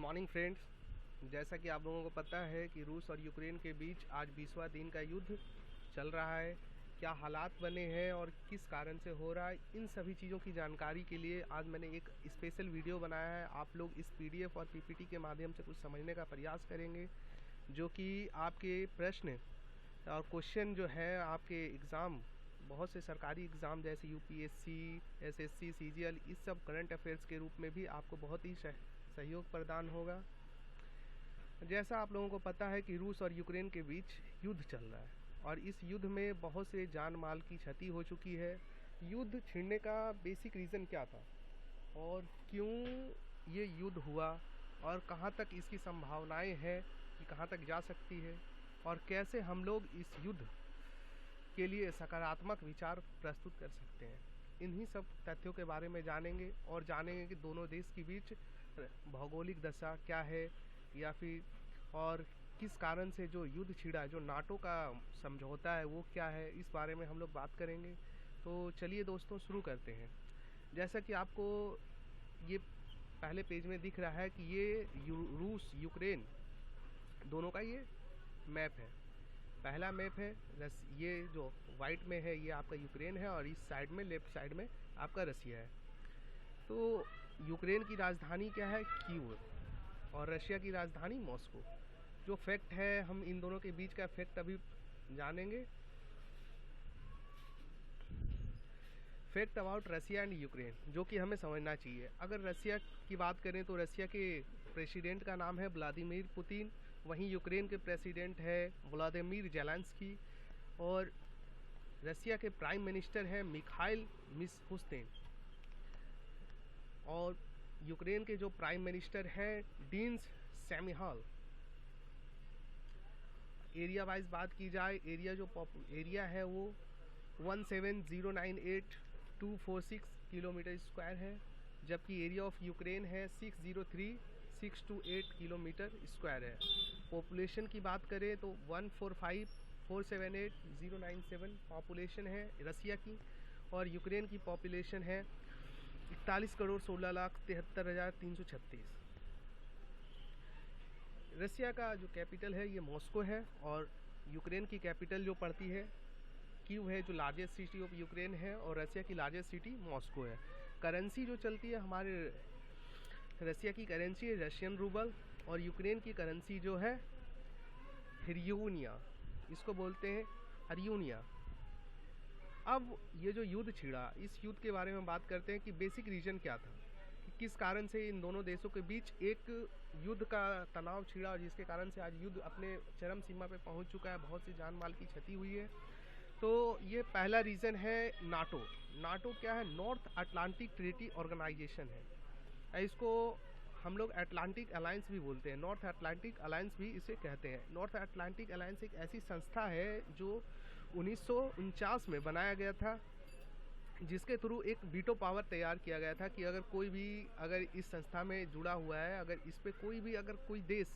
Morning friends. जैसा कि आप लोगों को पता है कि रूस और यूक्रेन के बीच आज 20वां दिन का युद्ध चल रहा है। क्या हालात बने हैं और किस कारण से हो रहा है, इन सभी चीज़ों की जानकारी के लिए आज मैंने एक स्पेशल वीडियो बनाया है। आप लोग इस पीडीएफ और पीपीटी के माध्यम से कुछ समझने का प्रयास करेंगे, जो कि आपके प्रश्न और क्वेश्चन जो है आपके एग्ज़ाम, बहुत से सरकारी एग्ज़ाम जैसे यूपीएससी, एसएससी, सीजीएल, इस सब करंट अफेयर्स के रूप में भी आपको बहुत ही सहयोग प्रदान होगा। जैसा आप लोगों को पता है कि रूस और यूक्रेन के बीच युद्ध चल रहा है और इस युद्ध में बहुत से जान माल की क्षति हो चुकी है। युद्ध छिड़ने का बेसिक रीज़न क्या था और क्यों ये युद्ध हुआ और कहाँ तक इसकी संभावनाएं हैं कि कहाँ तक जा सकती है और कैसे हम लोग इस युद्ध के लिए सकारात्मक विचार प्रस्तुत कर सकते हैं, इन्हीं सब तथ्यों के बारे में जानेंगे और जानेंगे कि दोनों देश के बीच भौगोलिक दशा क्या है या फिर और किस कारण से जो युद्ध छिड़ा, जो नाटो का समझौता है वो क्या है, इस बारे में हम लोग बात करेंगे। तो चलिए दोस्तों शुरू करते हैं। जैसा कि आपको ये पहले पेज में दिख रहा है कि ये रूस यूक्रेन दोनों का ये मैप है। पहला मैप है ये जो वाइट में है ये आपका यूक्रेन है और इस साइड में लेफ्ट साइड में आपका रसिया है। तो यूक्रेन की राजधानी क्या है? कीव, और रशिया की राजधानी मॉस्को। जो फैक्ट है, हम इन दोनों के बीच का फैक्ट अभी जानेंगे। Fact about Russia and Ukraine, जो कि हमें समझना चाहिए। अगर रसिया की बात करें तो रसिया के प्रेसिडेंट का नाम है व्लादिमीर पुतिन, वहीं यूक्रेन के प्रेसिडेंट है व्लादिमीर जेलेंस्की, और रसिया के प्राइम मिनिस्टर है मिखाइल मिशुस्तिन, और यूक्रेन के जो प्राइम मिनिस्टर हैं डीन्स शमिहाल। एरिया वाइज बात की जाए, एरिया है वो 17098246 किलोमीटर स्क्वायर है, जबकि एरिया ऑफ यूक्रेन है 603628 किलोमीटर स्क्वायर है। पॉपुलेशन की बात करें तो 145478097 पॉपुलेशन है रसिया की, और यूक्रेन की पॉपुलेशन है 41,16,73,336। रसिया का जो कैपिटल है ये मॉस्को है, और यूक्रेन की कैपिटल जो पड़ती है कीव है, जो लार्जेस्ट सिटी ऑफ यूक्रेन है, और रसिया की लार्जेस्ट सिटी मॉस्को है। करेंसी जो चलती है हमारे रसिया की करेंसी है रशियन रूबल, और यूक्रेन की करेंसी जो है हरियूनिया, इसको बोलते हैं हरियूनिया। अब ये जो युद्ध छिड़ा, इस युद्ध के बारे में बात करते हैं कि बेसिक रीजन क्या था, किस कारण से इन दोनों देशों के बीच एक युद्ध का तनाव छिड़ा और जिसके कारण से आज युद्ध अपने चरम सीमा पे पहुंच चुका है, बहुत सी जान माल की क्षति हुई है। तो ये पहला रीज़न है नाटो। नाटो क्या है? नॉर्थ अटलांटिक ट्रीटी ऑर्गेनाइजेशन है, इसको हम लोग अटलांटिक अलायंस भी बोलते हैं, नॉर्थ अटलांटिक अलायंस भी इसे कहते हैं। नॉर्थ अटलांटिक अलायंस एक ऐसी संस्था है जो 1949 में बनाया गया था, जिसके थ्रू एक वीटो पावर तैयार किया गया था कि अगर कोई भी अगर इस संस्था में जुड़ा हुआ है, अगर इस पे कोई भी अगर कोई देश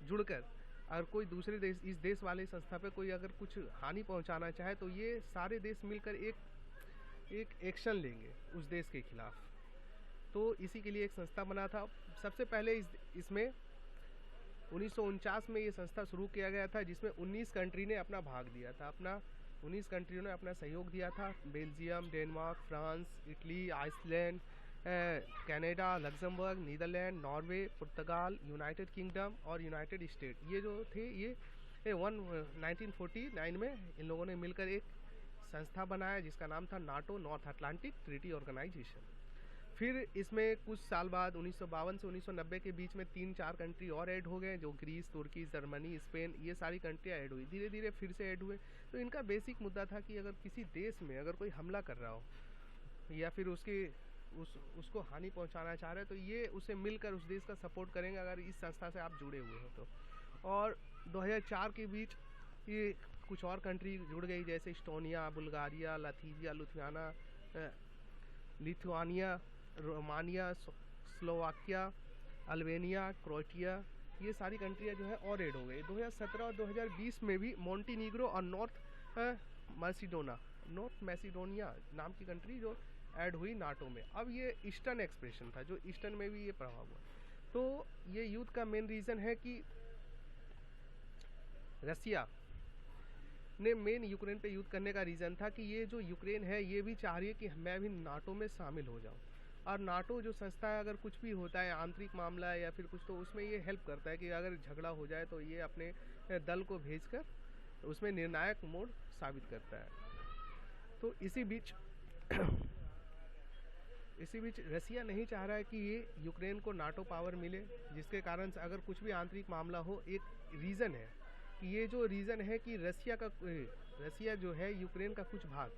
जुड़कर अगर कोई दूसरे देश इस देश वाले संस्था पे कोई अगर कुछ हानि पहुंचाना चाहे तो ये सारे देश मिलकर एक एक्शन लेंगे उस देश के खिलाफ। तो इसी के लिए एक संस्था बना था। सबसे पहले इसमें 1949 में ये संस्था शुरू किया गया था, जिसमें 19 कंट्री ने अपना भाग दिया था। 19 कंट्रियों ने अपना सहयोग दिया था। Belgium, Denmark, France, Italy, Iceland, Canada, Luxembourg, Netherlands, Norway, पुर्तगाल, यूनाइटेड किंगडम और यूनाइटेड स्टेट। ये जो थे ये 1949 में इन लोगों ने मिलकर एक संस्था बनाया जिसका नाम था NATO, North Atlantic Treaty Organization. फिर इसमें कुछ साल बाद 1952 से 1990 के बीच में 3-4 कंट्री और ऐड हो गए, जो ग्रीस, तुर्की, जर्मनी, स्पेन, ये सारी कंट्रियाँ ऐड हुई। धीरे धीरे फिर से ऐड हुए। तो इनका बेसिक मुद्दा था कि अगर किसी देश में अगर कोई हमला कर रहा हो या फिर उसको हानि पहुंचाना चाह रहे हैं, तो ये उसे मिलकर उस देश का सपोर्ट करेंगे अगर इस संस्था से आप जुड़े हुए हो तो। और 2004 के बीच ये कुछ और कंट्री जुड़ गई, जैसे Estonia, Bulgaria, Lithuania, Romania, Slovakia, Albania, Croatia, ये सारी कंट्रियाँ जो है और ऐड हो गई। 2017 और 2020 में भी मोंटीनीग्रो और नॉर्थ मैसिडोनिया नाम की कंट्री जो ऐड हुई नाटो में। अब ये ईस्टर्न एक्सप्रेशन था, जो ईस्टर्न में भी ये प्रभाव हुआ। तो ये युद्ध का मेन रीज़न है कि रसिया ने मेन यूक्रेन पे युद्ध करने का रीज़न था कि ये जो यूक्रेन है ये भी चाह रही है कि मैं भी नाटो में शामिल हो जाऊं, और नाटो जो संस्था है अगर कुछ भी होता है आंतरिक मामला है या फिर कुछ, तो उसमें ये हेल्प करता है कि अगर झगड़ा हो जाए तो ये अपने दल को भेजकर उसमें निर्णायक मोड़ साबित करता है। तो इसी बीच रसिया नहीं चाह रहा है कि ये यूक्रेन को नाटो पावर मिले, जिसके कारण से अगर कुछ भी आंतरिक मामला हो, एक रीज़न है कि ये जो रीज़न है कि रसिया जो है यूक्रेन का कुछ भाग,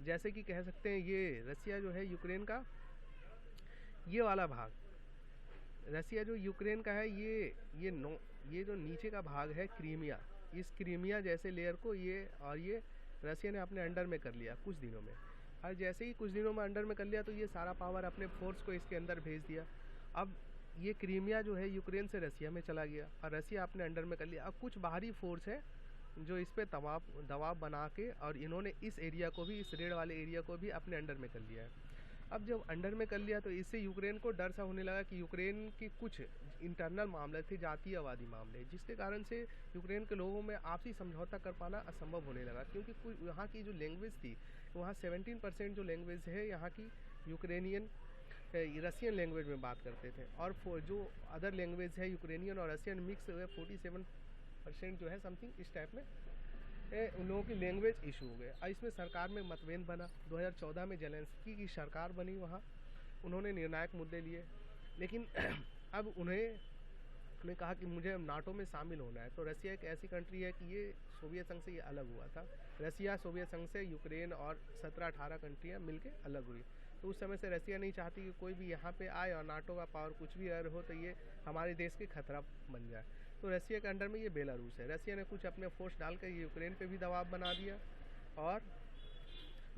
जैसे कि कह सकते हैं ये रसिया जो है यूक्रेन का ये वाला भाग, रसिया जो यूक्रेन का है ये जो नीचे का भाग है क्रीमिया, इस क्रीमिया जैसे लेयर को ये रसिया ने अपने अंडर में कर लिया कुछ दिनों में। और जैसे ही कुछ दिनों में अंडर में कर लिया तो ये सारा पावर अपने फोर्स को इसके अंदर भेज दिया। अब ये क्रीमिया जो है यूक्रेन से रसिया में चला गया और रसिया अपने अंडर में कर लिया। अब कुछ बाहरी फोर्स है जो इस पर दबाव बना के और इन्होंने इस एरिया को भी, इस रेड वाले एरिया को भी अपने अंडर में कर लिया है। अब जब अंडर में कर लिया तो इससे यूक्रेन को डर सा होने लगा कि यूक्रेन के कुछ इंटरनल मामले थे, जातीयवादी मामले, जिसके कारण से यूक्रेन के लोगों में आपसी समझौता कर पाना असंभव होने लगा, क्योंकि यहाँ की जो लैंग्वेज थी वहाँ 17% जो लैंग्वेज है यहाँ की यूक्रेनियन रसियन लैंग्वेज में बात करते थे, और जो अदर लैंग्वेज है यूक्रेनियन और रसियन मिक्स 47% जो है समथिंग इस टाइप में उन लोगों की लैंग्वेज इशू हो गए। और इसमें सरकार में मतभेद बना। 2014 में जेलेंस्की की सरकार बनी, वहाँ उन्होंने निर्णायक मुद्दे लिए, लेकिन अब उन्हें कहा कि मुझे नाटो में शामिल होना है। तो रसिया एक ऐसी कंट्री है कि ये सोवियत संघ से ये अलग हुआ था। रसिया सोवियत संघ से यूक्रेन और 17-18 कंट्रियाँ मिलके अलग हुई। तो उस समय से रसिया नहीं चाहती कि कोई भी यहाँ पे आए और नाटो का पावर कुछ भी अगर हो तो ये हमारे देश के खतरा बन जाए। तो रसिया के अंडर में ये बेलारूस है। रसिया ने कुछ अपने फोर्स डालकर यूक्रेन पे भी दबाव बना दिया और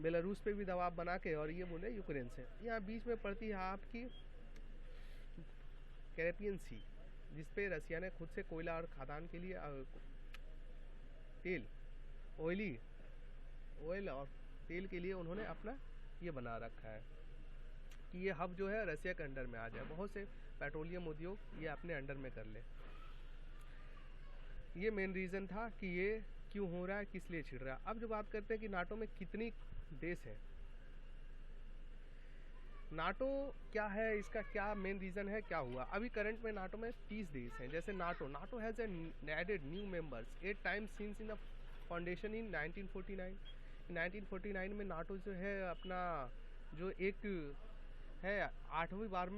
बेलारूस पे भी दबाव बना के, और ये बोले यूक्रेन से। यहाँ बीच में पड़ती है आपकी कैरेबियन सी, जिसपे रसिया ने खुद से कोयला और खादान के लिए ऑयल और तेल के लिए उन्होंने अपना ये बना रखा है कि ये हब जो है रसिया के अंडर में आ जाए, बहुत से पेट्रोलियम उद्योग ये अपने अंडर में कर ले। ये मेन रीज़न था कि ये क्यों हो रहा है, किस लिए छिड़ रहा है। अब जो बात करते हैं कि नाटो में कितनी देश हैं, नाटो क्या है, इसका क्या मेन रीज़न है, क्या हुआ। अभी करंट में नाटो में 30 देश हैं। जैसे NATO has added new members 8 times since in the foundation in 1949 में नाटो जो है अपना जो एक है 8वीं बार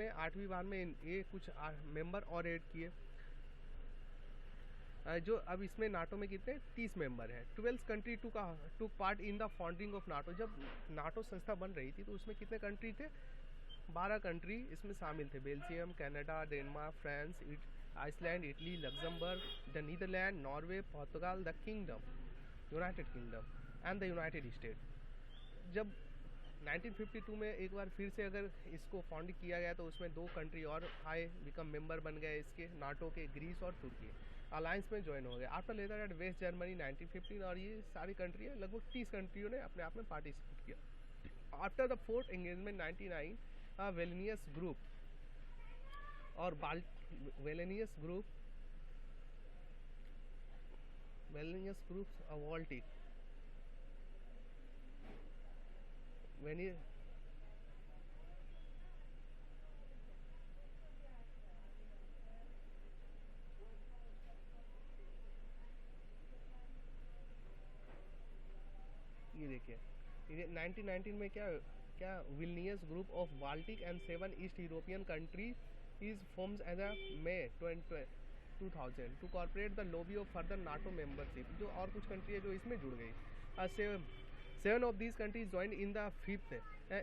में ये कुछ मेंबर और ऐड किए, जो अब इसमें नाटो में कितने 30 मेंबर हैं। 12 country took part in the founding of NATO. जब नाटो संस्था बन रही थी तो उसमें कितने कंट्री थे, 12 कंट्री इसमें शामिल थे। Belgium, Canada, Denmark, France, Iceland, Italy, Luxembourg, the Netherlands, Norway, Portugal, the United Kingdom and the United State. जब 1952 में एक बार फिर से अगर इसको फाउंड किया गया तो उसमें 2 कंट्री और आए, बिकम मेंबर बन गए इसके नाटो के, ग्रीस और तुर्की अलायंस में ज्वाइन हो गए। After later at West Germany 1915, और ये सारी कंट्रियाँ लगभग 30 कंट्रियों ने अपने आप में पार्टिसिपेट किया। After the fourth engagement 99 Vilnius group और वेलेनियस ग्रुप वॉल्टिक ये देखिए 1919 में क्या Vilnius group of Baltic and 7 east European country is forms as a may 2000 to corporate the lobby of further NATO membership. जो और कुछ country है जो इसमें जुड़ गई। 7 of these countries joined in the 5th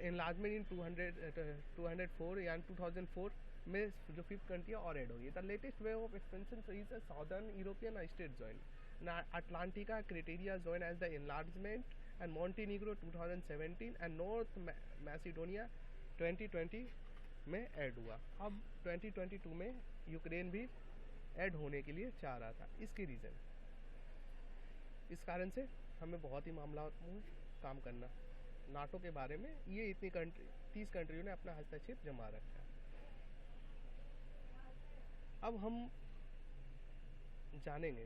enlargement in 204 या 2004 में जो 5th कंट्री और ऐड होगी। The latest wave of expansion is a southern European state join, Atlantica criteria join as the enlargement and Montenegro 2017 and North Macedonia 2020 में add हुआ। अब 2022 में Ukraine भी ऐड होने के लिए चाह रहा था। इसकी रीज़न, इस कारण से हमें बहुत ही मामला में काम करना नाटो के बारे में। ये इतनी 30 कंट्रियों ने अपना हस्तक्षेप जमा रखा है। अब हम जानेंगे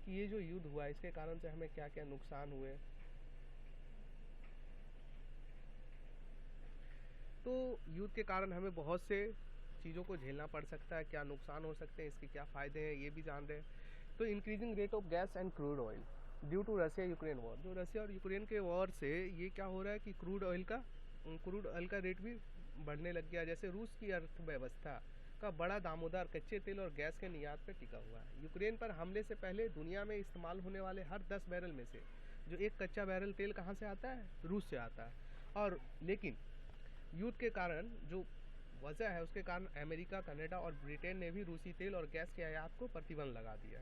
कि ये जो युद्ध हुआ इसके कारण से हमें क्या क्या नुकसान हुए। तो युद्ध के कारण हमें बहुत से चीज़ों को झेलना पड़ सकता है, क्या नुकसान हो सकते हैं, इसके क्या फ़ायदे हैं, ये भी जान रहे हैं। तो increasing rate of gas and crude oil due to Russia Ukraine war, जो रशिया और यूक्रेन के वॉर से ये क्या हो रहा है कि क्रूड ऑयल का रेट भी बढ़ने लग गया। जैसे रूस की अर्थव्यवस्था का बड़ा दामोदर कच्चे तेल और गैस के निर्यात पर टिका हुआ है। यूक्रेन पर हमले से पहले दुनिया में इस्तेमाल होने वाले हर 10 बैरल में से जो एक कच्चा बैरल तेल कहाँ से आता है, रूस से आता है। और लेकिन युद्ध के कारण जो वजह है उसके कारण अमेरिका, कनाडा और ब्रिटेन ने भी रूसी तेल और गैस के आयात को प्रतिबंध लगा दिया।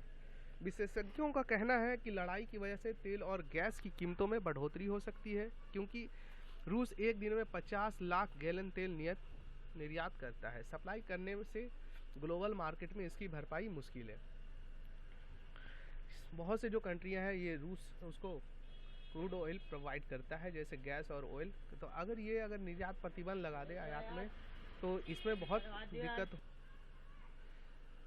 विशेषज्ञों का कहना है कि लड़ाई की वजह से तेल और गैस की कीमतों में बढ़ोतरी हो सकती है, क्योंकि रूस एक दिन में 50 लाख गैलन तेल निर्यात करता है। सप्लाई करने से ग्लोबल मार्केट में इसकी भरपाई मुश्किल है। बहुत से जो कंट्रियां हैं ये रूस उसको क्रूड ऑयल प्रोवाइड करता है, जैसे गैस और ऑयल। तो अगर निर्यात प्रतिबंध लगा दे आयात में तो इसमें बहुत दिक्कत,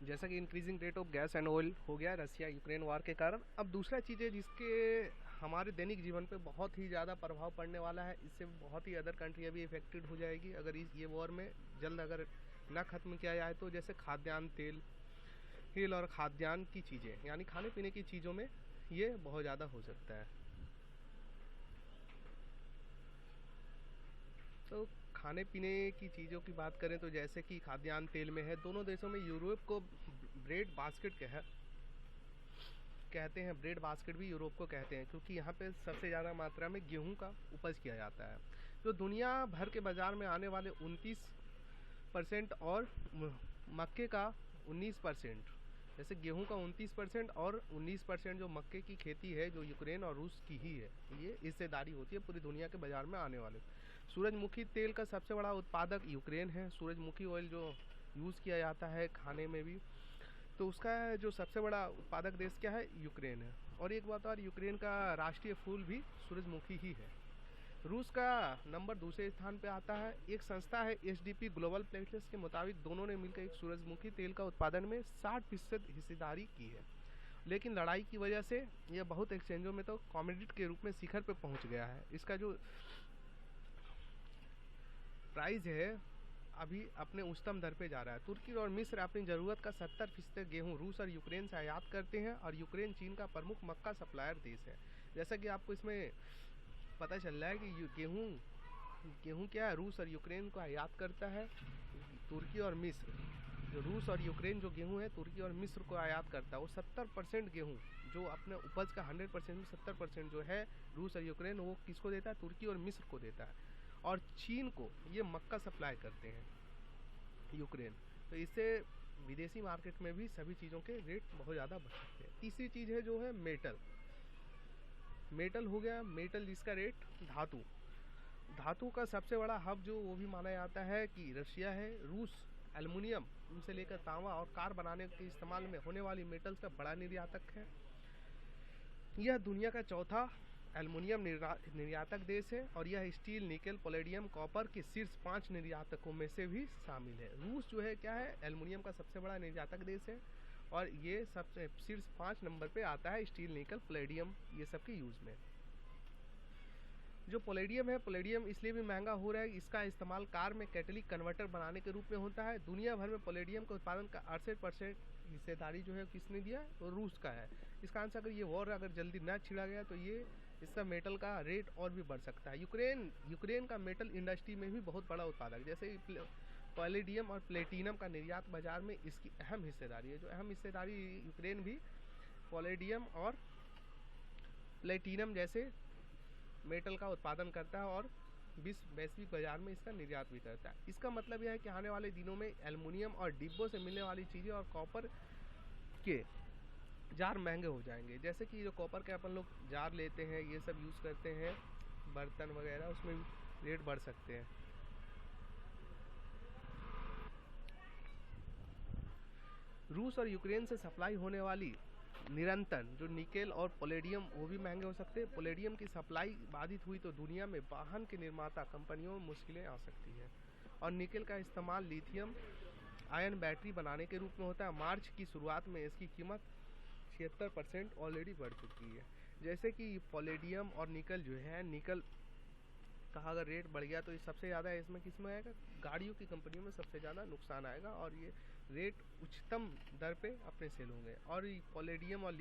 जैसा कि increasing rate of gas and oil हो गया रशिया यूक्रेन वार के कारण। अब दूसरा चीज़ है जिसके हमारे दैनिक जीवन पे बहुत ही ज़्यादा प्रभाव पड़ने वाला है, इससे बहुत ही अदर कंट्रियाँ भी इफेक्टेड हो जाएगी अगर ये वॉर में जल्द अगर ना ख़त्म किया जाए तो। जैसे खाद्यान्न, तेल और खाद्यान्न की चीज़ें, यानी खाने पीने की चीज़ों में ये बहुत ज़्यादा हो सकता है। तो खाने पीने की चीज़ों की बात करें तो जैसे कि खाद्यान्न तेल में है, दोनों देशों में यूरोप को ब्रेड बास्केट कहते हैं। ब्रेड बास्केट भी यूरोप को कहते हैं, क्योंकि यहाँ पे सबसे ज़्यादा मात्रा में गेहूं का उपज किया जाता है। जो दुनिया भर के बाज़ार में आने वाले 29% और मक्के का 19%, जैसे गेहूं का 29% और 19% जो मक्के की खेती है जो यूक्रेन और रूस की ही है, ये हिस्सेदारी होती है पूरी दुनिया के बाज़ार में आने वाले। सूरजमुखी तेल का सबसे बड़ा उत्पादक यूक्रेन है। सूरजमुखी ऑयल जो यूज़ किया जाता है खाने में भी, तो उसका जो सबसे बड़ा उत्पादक देश क्या है, यूक्रेन है। और एक बात और, यूक्रेन का राष्ट्रीय फूल भी सूरजमुखी ही है। रूस का नंबर दूसरे स्थान पे आता है। एक संस्था है SDP ग्लोबल प्लेटलेट्स के मुताबिक दोनों ने मिलकर एक सूरजमुखी तेल का उत्पादन में 60% हिस्सेदारी की है। लेकिन लड़ाई की वजह से यह बहुत एक्सचेंजों में तो कमोडिटी के रूप में शिखर पे पहुंच गया है। इसका जो प्राइस है अभी अपने उच्चतम दर पे जा रहा है। तुर्की और मिस्र अपनी ज़रूरत का 70% गेहूँ रूस और यूक्रेन से आयात करते हैं, और यूक्रेन चीन का प्रमुख मक्का सप्लायर देश है। जैसा कि आपको इसमें पता चल रहा है कि गेहूँ क्या है, रूस और यूक्रेन को आयात करता है। तुर्की और मिस्र, जो रूस और यूक्रेन जो गेहूँ है तुर्की और मिस्र को आयात करता है। वो 70% गेहूँ जो अपने उपज का 100% में 70% जो है रूस और यूक्रेन वो किसको देता है, तुर्की और मिस्र को देता है। और चीन को ये मक्का सप्लाई करते हैं यूक्रेन। तो इससे विदेशी मार्केट में भी सभी चीज़ों के रेट बहुत ज़्यादा बढ़ सकते हैं। तीसरी चीज़ है जो है मेटल हो गया। मेटल जिसका रेट धातु का सबसे बड़ा हब जो वो भी माना जाता है कि रशिया है। रूस एल्युमिनियम से लेकर तांबा और कार बनाने के इस्तेमाल में होने वाली मेटल्स का बड़ा निर्यातक है। यह दुनिया का चौथा एल्युमिनियम निर्यातक देश है, और यह स्टील, निकेल, पैलेडियम, कॉपर के शीर्ष 5 निर्यातकों में से भी शामिल है। रूस जो है क्या है, एल्युमिनियम का सबसे बड़ा निर्यातक देश है, और ये सबसे शीर्ष 5 नंबर पे आता है स्टील, निकल, पैलेडियम ये सब के यूज़ में। जो पैलेडियम है, पैलेडियम इसलिए भी महंगा हो रहा है, इसका इस्तेमाल कार में कैटेलिक कन्वर्टर बनाने के रूप में होता है। दुनिया भर में पैलेडियम के उत्पादन का 68% हिस्सेदारी जो है किसने दिया, तो रूस का है। इसका आंसर अगर ये वॉर अगर जल्दी ना छिड़ा गया तो ये इसका मेटल का रेट और भी बढ़ सकता है। यूक्रेन का मेटल इंडस्ट्री में भी बहुत बड़ा उत्पादक, जैसे पैलेडियम और प्लेटिनम का निर्यात बाजार में इसकी अहम हिस्सेदारी है। जो अहम हिस्सेदारी यूक्रेन भी पैलेडियम और प्लेटिनम जैसे मेटल का उत्पादन करता है और वैश्विक बाजार में इसका निर्यात भी करता है। इसका मतलब यह है कि आने वाले दिनों में एल्युमिनियम और डिब्बों से मिलने वाली चीज़ें और कॉपर के जार महंगे हो जाएंगे। जैसे कि जो कॉपर के अपन लोग जार लेते हैं, ये सब यूज़ करते हैं बर्तन वगैरह, उसमें भी रेट बढ़ सकते हैं। रूस और यूक्रेन से सप्लाई होने वाली निरंतर जो निकेल और पैलेडियम वो भी महंगे हो सकते हैं। पैलेडियम की सप्लाई बाधित हुई तो दुनिया में वाहन के निर्माता कंपनियों में मुश्किलें आ सकती हैं। और निकेल का इस्तेमाल लिथियम आयन बैटरी बनाने के रूप में होता है। मार्च की शुरुआत में इसकी कीमत 76% ऑलरेडी बढ़ चुकी है। जैसे कि पॉलेडियम और निकल जो है, निकल का अगर रेट बढ़ गया तो ये सबसे ज़्यादा इसमें किसमें आएगा, गाड़ियों की कंपनियों में सबसे ज़्यादा नुकसान आएगा और ये रेट उच्चतम दर पे अपने सेल होंगे। और पॉलेडियम और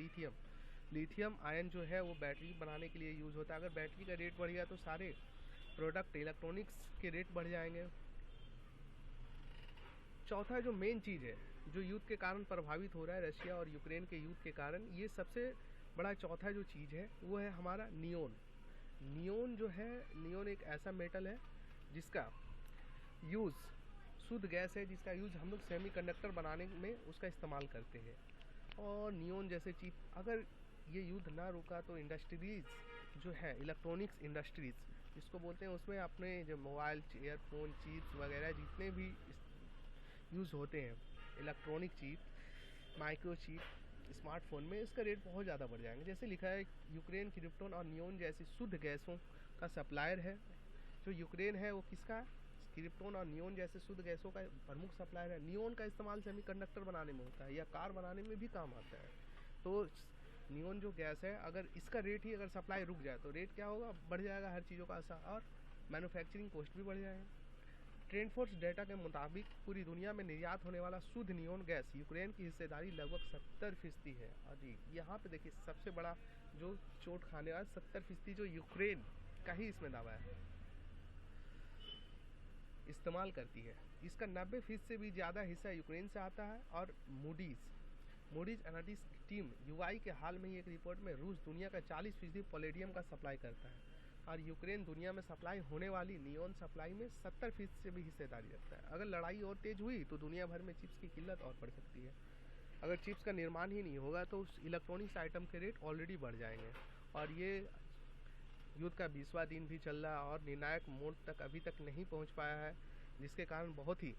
लिथियम आयन जो है वो बैटरी बनाने के लिए यूज़ होता है। अगर बैटरी का रेट बढ़ गया तो सारे प्रोडक्ट इलेक्ट्रॉनिक्स के रेट बढ़ जाएंगे। चौथा जो मेन चीज़ है जो युद्ध के कारण प्रभावित हो रहा है, रशिया और यूक्रेन के युद्ध के कारण, ये सबसे बड़ा चौथा जो चीज़ है वो है हमारा नियोन। नियोन जो है, नियोन एक ऐसा मेटल है जिसका यूज़, शुद्ध गैस है जिसका यूज़ हम लोग सेमीकंडक्टर बनाने में उसका इस्तेमाल करते हैं। और नियोन जैसे चिप, अगर ये युद्ध ना रुका तो इंडस्ट्रीज़ जो है, इलेक्ट्रॉनिक्स इंडस्ट्रीज़ जिसको बोलते हैं, उसमें अपने जो मोबाइल, एयरफोन, चिप्स वगैरह जितने भी यूज़ होते हैं, electronic chip, micro chip, smartphone में इसका रेट बहुत ज़्यादा बढ़ जाएंगे। जैसे लिखा है, यूक्रेन क्रिप्टोन और नियोन जैसी शुद्ध गैसों का सप्लायर है। जो यूक्रेन है वो किसका है, क्रिप्टोन और नियोन जैसे शुद्ध गैसों का प्रमुख सप्लायर है। नियोन का इस्तेमाल सेमीकंडक्टर बनाने में होता है या कार बनाने में भी काम आता है। तो नियोन जो गैस है, अगर इसका रेट ही अगर सप्लाई रुक जाए तो रेट क्या होगा, बढ़ जाएगा हर चीज़ों का असर, और मैन्युफैक्चरिंग कॉस्ट भी बढ़ जाएगा। ट्रेंडफोर्स डेटा के मुताबिक पूरी दुनिया में निर्यात होने वाला शुद्ध नियोन गैस यूक्रेन की हिस्सेदारी लगभग 70% है। और जी यहाँ पे देखिए सबसे बड़ा जो चोट खाने वाला, 70% जो यूक्रेन का ही इसमें दावा है, इस्तेमाल करती है। इसका 90% से भी ज़्यादा हिस्सा यूक्रेन से आता है। और मूडीज एनालिटिक्स टीम यूआई के हाल में ही एक रिपोर्ट में रूस दुनिया का 40% पॉलेडियम का सप्लाई करता है और यूक्रेन दुनिया में सप्लाई होने वाली नियोन सप्लाई में 70% से भी हिस्सेदारी रखता है। अगर लड़ाई और तेज हुई तो दुनिया भर में चिप्स की किल्लत और बढ़ सकती है। अगर चिप्स का निर्माण ही नहीं होगा तो उस इलेक्ट्रॉनिक्स आइटम के रेट ऑलरेडी बढ़ जाएंगे। और ये युद्ध का 20वां दिन भी चल रहा है और निर्णायक मोड़ तक अभी तक नहीं पहुंच पाया है, जिसके कारण बहुत ही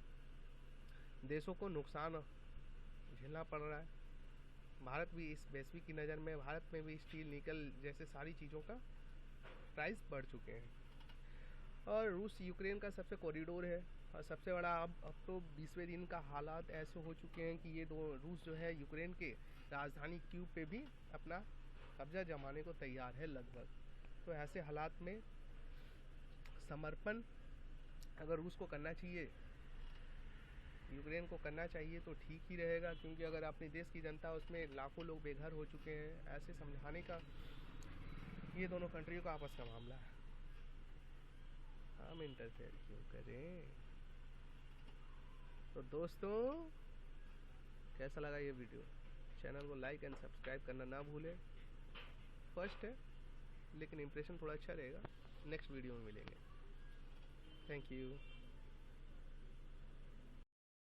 देशों को नुकसान झेलना पड़ रहा है। भारत भी इस वैश्विक की नज़र में, भारत में भी स्टील, निकल जैसे सारी चीज़ों का प्राइस बढ़ चुके हैं। और रूस यूक्रेन का सबसे कॉरिडोर है और सबसे बड़ा अब तो 20वें दिन का हालात ऐसे हो चुके हैं कि ये दो रूस जो है यूक्रेन के राजधानी कीव पे भी अपना कब्जा जमाने को तैयार है लगभग। तो ऐसे हालात में समर्पण अगर रूस को करना चाहिए, यूक्रेन को करना चाहिए तो ठीक ही रहेगा, क्योंकि अगर अपने देश की जनता, उसमें लाखों लोग बेघर हो चुके हैं। ऐसे समझाने का ये दोनों कंट्रियों का आपस का मामला है, हम इंटरफेयर क्यों करें। तो दोस्तों कैसा लगा ये वीडियो, चैनल को लाइक एंड सब्सक्राइब करना ना भूलें। फर्स्ट है लेकिन इंप्रेशन थोड़ा अच्छा रहेगा। नेक्स्ट वीडियो में मिलेंगे। Thank you.